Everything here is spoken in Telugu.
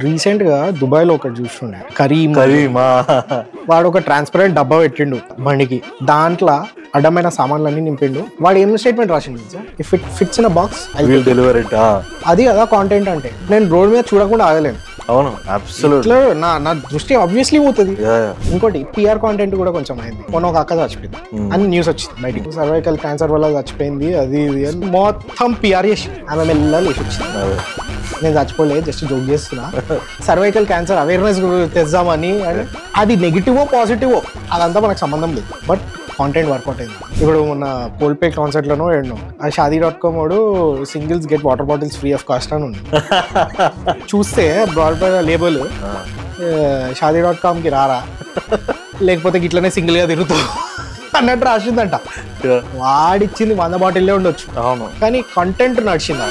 రీసెంట్ గా దుబాయ్ లో ఒకటి చూస్తుండే కరీమ్ వాడు ఒక ట్రాన్స్పరెంట్ డబ్బా పెట్టిండు బండికి, దాంట్లో అడ్డమైన సామాన్లన్నీ నింపిండు. వాడు ఏం స్టేట్మెంట్ రాసిండు if it fits in a box I will deliver it. అది కదా కాంటెంట్ అంటే. నేను రోడ్ మీద చూడకుండా ఆగలేను. అవును, అబ్సల్యూట్లీ. నా దృష్టి ఆబ్వియస్లీ పోతుంది. ఇంకోటి పిఆర్ కాంటెంట్ కూడా కొంచెం అయింది. మొన్న ఒక అక్క చచ్చిపోయింది అని న్యూస్ వచ్చింది బయటికి, సర్వైకల్ క్యాన్సర్ వల్ల చచ్చిపోయింది అది ఇది అని మొత్తం పిఆర్ చేసి ఆమె మెల్ల లేచి వచ్చింది. నేను చచ్చిపోలేదు, జస్ట్ జోక్ చేస్తున్నా. సర్వైకల్ క్యాన్సర్ అవేర్నెస్ తెద్దామని. అది నెగిటివో పాజిటివో అదంతా మనకు సంబంధం లేదు, బట్ కాంటెంట్ వర్కౌట్ అయింది. ఇప్పుడు మొన్న కోల్పే కాన్సర్ట్ లోనో ఎన్నో ఆ షాదీ.com వాడు singles get water bottles free of cost అని ఉంది. చూస్తే బ్రాడ్ లేబుల్ షాదీ.com కి రారా, లేకపోతే ఇట్లనే సింగిల్ గా తిరుగుతావు అన్నట్టు రాసిందంట. వాడిచ్చింది 100 బాటిల్లే ఉండొచ్చు, అవును, కానీ కంటెంట్ నడిచింది.